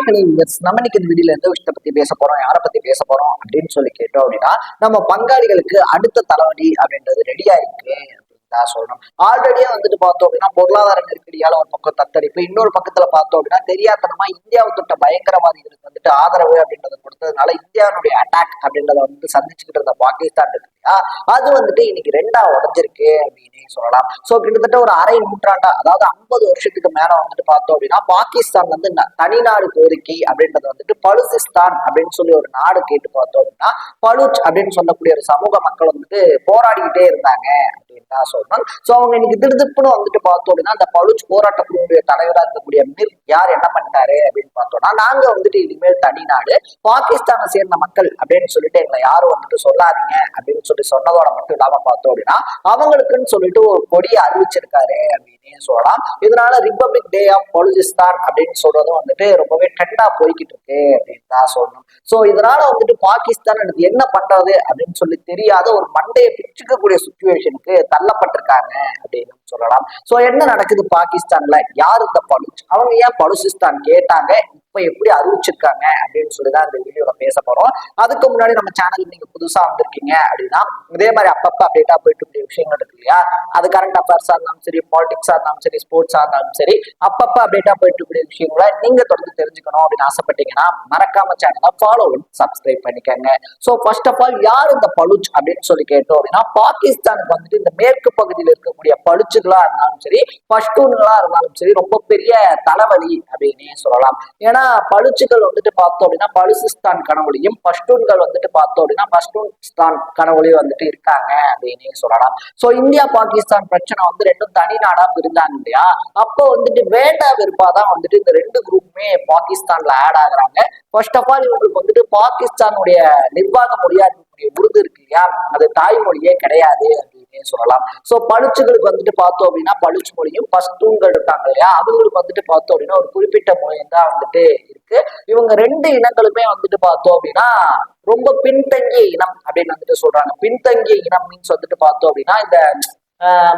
Hello viewers, நம்ம இன்னைக்கு இந்த வீடியோல எந்த விஷயத்தை பத்தி பேச போறோம், யாரை பத்தி பேச போறோம் அப்படின்னு சொல்லி கேட்டோம் அப்படின்னா, நம்ம பங்காளிகளுக்கு அடுத்த தலைவலி அப்படின்றது ரெடியா இருக்கு தான் சொல்லணும். ஆல்ரெடியே வந்துட்டு பார்த்தோம் அப்படின்னா பொருளாதார நெருக்கடியால ஒரு பக்கம் தத்தளிப்பு, இன்னொரு பக்கத்துல பார்த்தோம் அப்படின்னா தெரியாதனமா இந்தியாவை தொட்ட பயங்கரவாதிகளுக்கு வந்துட்டு ஆதரவு அப்படின்றத கொடுத்ததுனால இந்தியாவுடைய அட்டாக் அப்படின்றத வந்து சந்திச்சுக்கிட்டு இருந்த பாகிஸ்தான் இருக்கு இல்லையா, அது வந்துட்டு இன்னைக்கு ரெண்டா உடஞ்சிருக்கு அப்படின்னு சொல்லலாம். சோ கிட்டத்தட்ட ஒரு அரை நூற்றாண்டா, அதாவது 50 வருஷத்துக்கு மேல வந்துட்டு பார்த்தோம் அப்படின்னா பாகிஸ்தான் வந்து தனிநாடு கோரிக்கை அப்படின்றத வந்துட்டு பலுசிஸ்தான் அப்படின்னு சொல்லி ஒரு நாடு கேட்டு பார்த்தோம் அப்படின்னா பலுச் அப்படின்னு சொல்லக்கூடிய ஒரு சமூக மக்கள் வந்துட்டு போராடிக்கிட்டே இருந்தாங்க அப்படின்னு தான் சொல்லணும். சோ அவங்க இன்னைக்கு திடுதிப்புன்னு வந்துட்டு பார்த்தோம் அப்படின்னா அந்த பலுச் போராட்ட குழுவுடைய தலைவராக இருக்கக்கூடிய மிர் யார் என்ன பண்ணிட்டாரு அப்படின்னு பார்த்தோம்னா, நாங்க வந்துட்டு இனிமேல் தனிநாடு பாகிஸ்தானை சேர்ந்த மக்கள் அப்படின்னு சொல்லிட்டு எங்களை யாரும் வந்துட்டு சொல்லாதீங்க அப்படின்னு சொல்லி சொன்னதோட மட்டும் இல்லாம பார்த்தோம் அப்படின்னா அவங்களுக்குன்னு சொல்லிட்டு ஒரு கொடியை அறிவிச்சிருக்காரு அப்படின்னு சொல்லலாம். இதனால ரிபப்ளிக் டே ஆஃப் பலுச்சிஸ்தான் அப்படின்னு சொல்றதும் வந்துட்டு ரொம்பவே ட்ரெண்டா போய்கிட்டு இருக்கு அப்படின்னு தான் சொல்லணும். சோ இதனால வந்துட்டு பாகிஸ்தான் என்ன பண்றது அப்படின்னு சொல்லி தெரியாத ஒரு மண்டையை பிச்சுக்கக்கூடிய சுச்சுவேஷனுக்கு தள்ளப்பட்டிருக்காங்க அப்படின்னு சொல்லலாம். சோ என்ன நடக்குது பாகிஸ்தான்ல, யார் இந்த பலுச், அவங்க ஏன் பலுச்சிஸ்தான் கேட்டாங்க, இப்ப எப்படி அறிவிச்சிருக்காங்க அப்படின்னு சொல்லிதான் இந்த வீடியோல பேச போறோம். அதுக்கு முன்னாடி நம்ம சேனலுக்கு நீங்க புதுசா வந்திருக்கீங்க அப்படின்னா இதே மாதிரி அப்பப்ப அப்டேட்டா போயிட்டு இருக்க விஷயங்கள் இருக்கு இல்லையா, அது கரண்ட் அஃபேர்ஸா இருந்தாலும் சரி, பாலிடிக்ஸா இருந்தாலும் சரி, ஸ்போர்ட்ஸா இருந்தாலும் சரி, அப்பப்ப அப்டேட்டா போயிட்டு இருக்க விஷயங்களை நீங்க தொடர்ந்து தெரிஞ்சுக்கணும் அப்படின்னு ஆசைப்பட்டீங்கன்னா மறக்காம சேனலை ஃபாலோ சப்ஸ்கிரைப் பண்ணிக்கங்க. சோ ஃபர்ஸ்ட் ஆஃப் ஆல் யார் இந்த பலுச் அப்படின்னு சொல்லி கேட்டோம் அப்படின்னா, பாகிஸ்தானுக்கு வந்துட்டு இந்த மேற்கு பகுதியில் இருக்கக்கூடிய பலுச்சுகளா இருந்தாலும் சரி, பஷ்டூன்களா இருந்தாலும் சரி ரொம்ப பெரிய தலைவலி அப்படின்னே சொல்லலாம். ஏன்னா பலுச்சுகள் வந்துட்டு பார்த்தோம் அப்படின்னா பலுசிஸ்தான் கனவுலையும், பஷ்டூன்கள் வந்துட்டு பார்த்தோம் அப்படின்னா பஷ்டூன்ஸ்தான் கனவுலையும் வந்துட்டு இருக்காங்க அப்படின்னே சொல்லலாம். சோ இந்தியா பாகிஸ்தான் பிரச்சனை வந்து ரெண்டும் தனி நாடா பிரிந்தாங்க இல்லையா, அப்போ வந்துட்டு வேண்டா வெறுப்பாதான் வந்துட்டு இந்த ரெண்டு குரூப்புமே பாகிஸ்தான்ல ஆட் ஆகுறாங்க. ஃபர்ஸ்ட் ஆஃப் ஆல் இவங்களுக்கு வந்துட்டு பாகிஸ்தானுடைய நிர்வாக மொழியா இருக்கக்கூடிய உருது இருக்கு இல்லையா, அது தாய்மொழியே கிடையாது அப்படின்னே சொல்லலாம். சோ பலுச்சுகளுக்கு வந்துட்டு பார்த்தோம் அப்படின்னா பலுச் மொழியும், பஷ்டூன்கள் இருக்காங்க இல்லையா அவங்களுக்கு வந்துட்டு பார்த்தோம் அப்படின்னா ஒரு குறிப்பிட்ட மொழியும் தான் வந்துட்டு இருக்கு. இவங்க ரெண்டு இனங்களுமே வந்துட்டு பார்த்தோம் அப்படின்னா ரொம்ப பின்தங்கிய இனம் அப்படின்னு வந்துட்டு சொல்றாங்க. பின்தங்கிய இனம் மீன்ஸ் வந்துட்டு பார்த்தோம் அப்படின்னா இந்த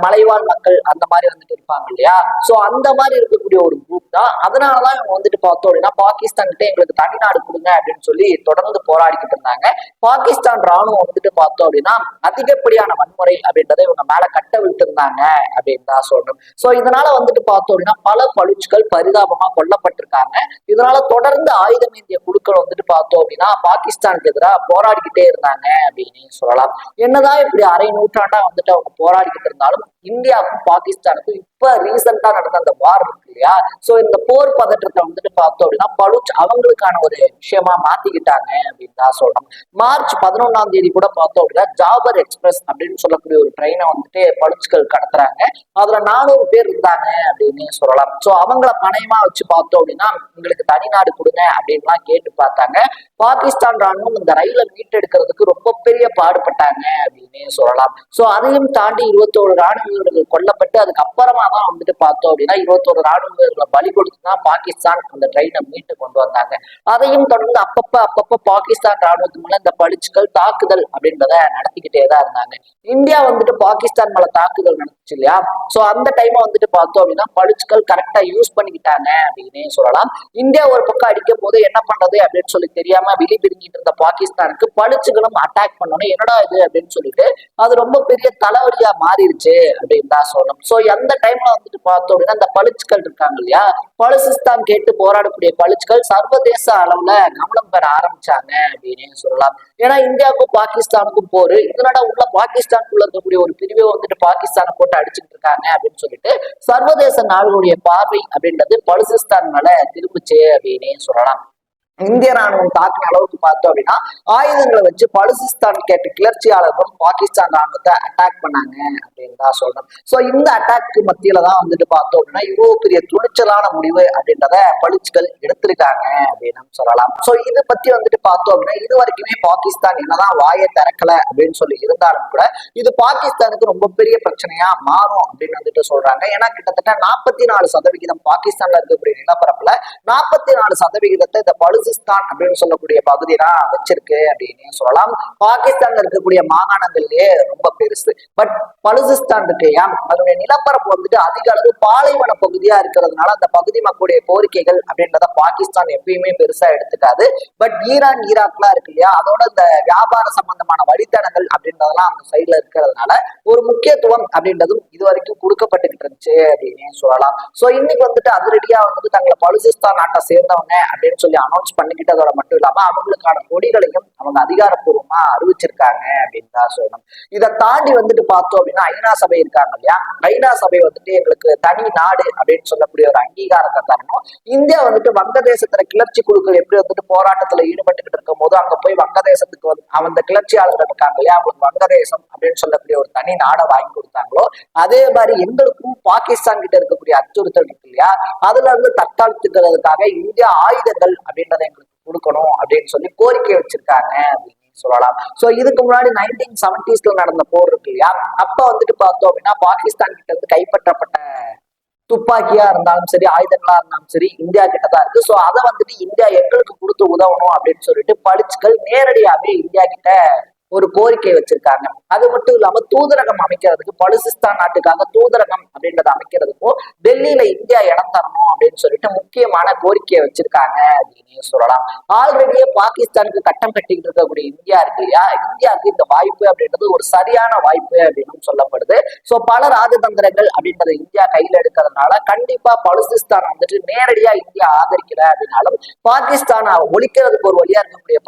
மலைவாழ் மக்கள் அந்த மாதிரி வந்துட்டு இருப்பாங்க இல்லையா, சோ அந்த மாதிரி இருக்கக்கூடிய ஒரு குரூப் தான். அதனாலதான் இவங்க வந்துட்டு பார்த்தோம் அப்படின்னா பாகிஸ்தான் கிட்ட எங்களுக்கு தனிநாடு கொடுங்க அப்படின்னு சொல்லி தொடர்ந்து போராடிக்கிட்டு இருந்தாங்க. பாகிஸ்தான் ராணுவம் வந்துட்டு பார்த்தோம் அப்படின்னா அதிகப்படியான வன்முறை அப்படின்றத இவங்க மேல கட்ட விட்டு இருந்தாங்க அப்படின்னு தான் சொல்லணும். சோ இதனால வந்துட்டு பார்த்தோம் அப்படின்னா பல பலுச்சுகள் பரிதாபமா கொல்லப்பட்டிருக்காங்க. இதனால தொடர்ந்து ஆயுதம் ஏந்திய குழுக்கள் வந்துட்டு பார்த்தோம் அப்படின்னா பாகிஸ்தானுக்கு எதிராக போராடிக்கிட்டே இருந்தாங்க அப்படின்னு சொல்லலாம். என்னதான் இப்படி அரை நூற்றாண்டா வந்துட்டு அவங்க போராடிக்கிட்டு இருந்தாலும் இந்தியாவுக்கும் பாகிஸ்தானுக்கும் இப்ப ரீசெண்டா நடந்த அந்த வார் இருக்கு இல்லையா, சோ இந்த போர் பதற்றத்தை வந்துட்டு பார்த்தோம் அப்படின்னா பலுச் அவங்களுக்கான ஒரு விஷயமா மாத்திக்கிட்டாங்க அப்படின்னு தான் சொல்லணும். மார்ச் 11 கூட பார்த்தோம் அப்படின்னா ஜாபர் எக்ஸ்பிரஸ் அப்படின்னு சொல்லக்கூடிய ஒரு ட்ரெயினை வந்துட்டு பலுச்சுகள் கடத்துறாங்க. அதுல 400 பேர் இருந்தாங்க அப்படின்னு சொல்லலாம். சோ அவங்கள பணையமா வச்சு பார்த்தோம் அப்படின்னா உங்களுக்கு தனிநாடு கொடுங்க அப்படின்லாம் கேட்டு பார்த்தாங்க. பாகிஸ்தான் ராணுவம் இந்த ரயிலை மீட்டெடுக்கிறதுக்கு ரொம்ப பெரிய பாடுபட்டாங்க அப்படின்னு சொல்லலாம். சோ அதையும் தாண்டி 21 ராணுவ வீரர்கள் கொல்லப்பட்டு அதுக்கப்புறமா தான் வந்துட்டு பார்த்தோம் அப்படின்னா 21 ராணுவ வீரர்களை பலி கொடுத்துதான் பாகிஸ்தான் அந்த ட்ரெயினை மீட்டு கொண்டு வந்தாங்க. அதையும் தொடர்ந்து அப்பப்ப பாகிஸ்தான் ராணுவத்துக்கு மேல இந்த பலுச்சுகள் தாக்குதல் அப்படின்றத நடத்திக்கிட்டே தான் இருந்தாங்க. இந்தியா வந்துட்டு பாகிஸ்தான் மேல தாக்குதல் நடந்துச்சு இல்லையா, சோ அந்த டைம் வந்துட்டு பார்த்தோம் அப்படின்னா பலுச்சுகள் கரெக்டா யூஸ் பண்ணிக்கிட்டாங்க அப்படின்னே சொல்லலாம். இந்தியா ஒரு பக்கம் அடிக்கும் போது என்ன பண்றது அப்படின்னு சொல்லி தெரியாம வெளி பிரிஞ்சிட்டு இருந்த பாகிஸ்தானுக்கு பலுச்சுகளும் அட்டாக் பண்ணணும், என்னடா இது அப்படின்னு சொல்லிட்டு அது ரொம்ப பெரிய தலைவலியா மாறிடுச்சு அப்படின்னு தான் சொல்லணும். சோ அந்த டைம்ல வந்துட்டு பார்த்தோம் அப்படின்னா இந்த பலுச்சுகள் இருக்காங்க இல்லையா, பலுசிஸ்தான் கேட்டு போராடக்கூடிய பலுச்சுகள் சர்வதேச அளவுல கவனம் பெற ஆரம்பிச்சாங்க அப்படின்னு சொல்லலாம். ஏன்னா இந்தியாவுக்கும் பாகிஸ்தானுக்கும் போரு, இதனால உள்ள பாகிஸ்தானுக்குள்ள இருக்கக்கூடிய ஒரு பிரிவை வந்துட்டு பாகிஸ்தானை போட்டு அடிச்சுட்டு இருக்காங்க அப்படின்னு சொல்லிட்டு சர்வதேச நாடுகளுடைய பார்வை அப்படின்றது பலுசிஸ்தான் மேல திரும்பிச்சு அப்படின்னு சொல்லலாம். இந்திய ராணுவம் தாக்கின அளவுக்கு பார்த்தோம் அப்படின்னா ஆயுதங்களை வச்சு பலுசிஸ்தான் கேட்ட கிளர்ச்சியாளர்களும் பாகிஸ்தான் ராணுவத்தை அட்டாக் பண்ணாங்க அப்படின்னு தான் சொல்லணும். சோ இந்த அட்டாக்கு மத்தியில தான் வந்துட்டு பார்த்தோம் அப்படின்னா இவ்வளவு பெரிய துணிச்சலான முடிவு அப்படின்றத பலுச்சுகள் எடுத்திருக்காங்க அப்படின்னு சொல்லலாம். சோ இதை பத்தி வந்துட்டு பார்த்தோம் அப்படின்னா இது வரைக்குமே பாகிஸ்தான் என்னதான் வாயை திறக்கல அப்படின்னு சொல்லி இருந்தாலும் கூட இது பாகிஸ்தானுக்கு ரொம்ப பெரிய பிரச்சனையா மாறும் அப்படின்னு வந்துட்டு சொல்றாங்க. ஏன்னா கிட்டத்தட்ட 44% பாகிஸ்தான்ல இருக்கக்கூடிய நிலப்பரப்புல 44% இந்த பலுசிஸ்தான் அப்படின்னு சொல்லக்கூடிய பகுதி தான் வச்சிருக்கு அப்படின்னு சொல்லலாம். பாகிஸ்தான்ல இருக்கக்கூடிய மாகாணங்கள்லயே ரொம்ப பெருசு. பட் பலுசிஸ்தான் இருக்கு இல்லையா, அதனுடைய நிலப்பரப்பு வந்துட்டு அதிக அளவு பாலைவன பகுதியா இருக்கிறதுனால அந்த பகுதி மக்களுடைய கோரிக்கைகள் அப்படின்றத பாகிஸ்தான் எப்பயுமே பெருசா எடுத்துக்காது. பட் ஈரான் ஈராக்லாம் இருக்கு இல்லையா, அதோட இந்த வியாபார சம்பந்தமான வழித்தடங்கள் அப்படின்றதெல்லாம் அந்த சைட்ல இருக்கிறதுனால ஒரு முக்கியத்துவம் அப்படின்றதும் இது வரைக்கும் கொடுக்கப்பட்டுக்கிட்டு இருந்துச்சு அப்படின்னு சொல்லலாம். சோ இன்னைக்கு வந்துட்டு அதிரடியா வந்துட்டு தங்களை பலுசிஸ்தான் நாட்டை சேர்ந்தவங்க அப்படின்னு சொல்லி அனௌன்ஸ் பண்ணிக்கிட்டதோட மட்டும் இல்லாம அவங்களுக்கான கொடிகளையும் அவங்க அதிகாரப்பூர்வமா அறிவிச்சிருக்காங்க அப்படின்னு தான் சொல்லணும். இதை தாண்டி வந்துட்டு பார்த்தோம் அப்படின்னா ஐநா சபை இருக்காங்க இல்லையா, ஐநா சபை வந்துட்டு எங்களுக்கு தனி நாடு அப்படின்னு சொல்லக்கூடிய ஒரு அங்கீகாரத்தை தரணும். இந்தியா வந்துட்டு வங்கதேசத்துல கிளர்ச்சி குழுக்கள் எப்படி வந்துட்டு போராட்டத்துல ஈடுபட்டுக்கிட்டு இருக்கும் போது அங்க போய் வங்கதேசத்துக்கு வந்து அந்த கிளர்ச்சியாளர்கள் இருக்காங்க இல்லையா, அவங்களுக்கு வங்கதேசம் அப்படின்னு சொல்லக்கூடிய ஒரு தனி நாடை வாங்கி கொடுத்தாங்களோ அதே மாதிரி எங்களுக்கும் பாகிஸ்தான் கிட்ட இருக்கக்கூடிய அச்சுறுத்தல் இருக்கு இல்லையா, அதுல இருந்து தற்காலத்துக்கிறதுக்காக இந்தியா ஆயுதங்கள் அப்படின்றத எங்களுக்கு கொடுக்கணும் அப்படின்னு சொல்லி கோரிக்கை வச்சிருக்காங்க அப்படின்னு சொல்லலாம். சோ இதுக்கு முன்னாடி 1970s நடந்த போர் இருக்கு இல்லையா, அப்ப வந்துட்டு பார்த்தோம் அப்படின்னா பாகிஸ்தான் கிட்ட இருந்து கைப்பற்றப்பட்ட துப்பாக்கியா இருந்தாலும் சரி ஆயுதங்களா இருந்தாலும் சரி இந்தியா கிட்டதான் இருக்கு. சோ அதை வந்துட்டு இந்தியா எங்களுக்கு கொடுத்து உதவணும் அப்படின்னு சொல்லிட்டு பலிச்சுக்கள் நேரடியாவே இந்தியா கிட்ட ஒரு கோரிக்கை வச்சிருக்காங்க. அது மட்டும் இல்லாம தூதரகம் அமைக்கிறதுக்கு பலுசிஸ்தான் நாட்டுக்காக தூதரகம் அப்படின்றத அமைக்கிறதுக்கும் டெல்லியில இந்தியா இடம் தரணும் அப்படின்னு சொல்லிட்டு முக்கியமான கோரிக்கையை வச்சிருக்காங்க அப்படின்னு சொல்லலாம். ஆல்ரெடியே பாகிஸ்தானுக்கு கட்டம் கட்டிக்கிட்டு இருக்கக்கூடிய இந்தியா இருக்கு இல்லையா, இந்தியாவுக்கு இந்த வாய்ப்பு அப்படின்றது ஒரு சரியான வாய்ப்பு அப்படின்னு சொல்லப்படுது. சோ பல ராஜதந்திரங்கள் அப்படின்றத இந்தியா கையில எடுக்கிறதுனால கண்டிப்பா பலுசிஸ்தான் வந்துட்டு நேரடியா இந்தியா ஆதரிக்கல அப்படின்னாலும் பாகிஸ்தானை ஒழிக்கிறதுக்கு ஒரு வழியா இருக்கக்கூடிய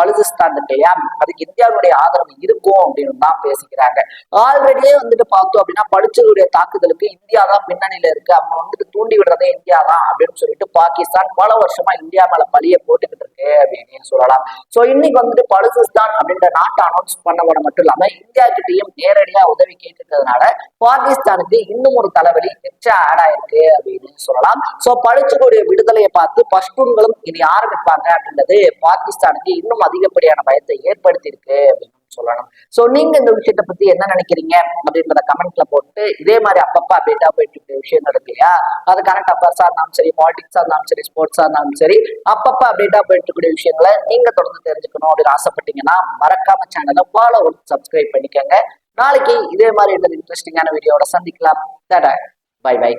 பலுசிஸ்தான் இருக்கு இல்லையா, அதுக்கு இந்தியாவுடைய ஆதரவு இருக்கும் அப்படின்னு தான் பேசிக்கிறாங்க. ஆல்ரெடியே வந்துட்டு பார்த்தோம் அப்படின்னா படுச்சலுடைய தாக்குதலுக்கு இந்தியா தான் பின்னணியில இருக்கு, அவங்க வந்துட்டு தூண்டி விடுறதே இந்தியா தான் அப்படின்னு சொல்லிட்டு பாகிஸ்தான் பல வருஷமா இந்தியா மேல பழிய போட்டுக்கிட்டு இருக்கு அப்படின்னு சொல்லலாம். சோ இன்னைக்கு வந்துட்டு பலுசிஸ்தான் அப்படின்ற நாட்டை அனௌன்ஸ் பண்ண மட்டும் இல்லாம இந்தியா கிட்டையும் நேரடியா உதவி கேட்டுக்கிறதுனால பாகிஸ்தானுக்கு இன்னும் ஒரு தலைவலி எச்சா ஆட் ஆயிருக்கு அப்படின்னு சொல்லலாம். சோ படுச்சலுடைய விடுதலையை பார்த்து பஷ்டூன்களும் இனி ஆரம்பிப்பாங்க அப்படின்றது பாகிஸ்தானுக்கு இன்னும் அதிகப்படியான பயத்தை ஏற்படுத்தி இருக்கு அப்படின்னு சொல்லணும். சோ நீங்க இந்த விஷயத்த பத்தி என்ன நினைக்கிறீங்க அப்படின்றத கமெண்ட்ல போட்டு இதே மாதிரி அப்பப்ப அப்டேட்டா போயிட்டு இருக்க விஷயம் இருக்கு இல்லையா, அது கரண்ட் அஃபேர்ஸா இருந்தாலும் சரி பாலிடிக்ஸா இருந்தாலும் சரி ஸ்போர்ட்ஸா இருந்தாலும் சரி அப்பப்ப அப்டேட்டா போயிட்டு இருக்கக்கூடிய விஷயங்களை நீங்க தொடர்ந்து தெரிஞ்சுக்கணும் அப்படின்னு ஆசைப்பட்டீங்கன்னா மறக்காம சேனலை ஃபாலோ சப்ஸ்கிரைப் பண்ணிக்கோங்க. நாளைக்கு இதே மாதிரி இன்னொரு இன்ட்ரெஸ்டிங்கான வீடியோட சந்திக்கலாம். Bye by.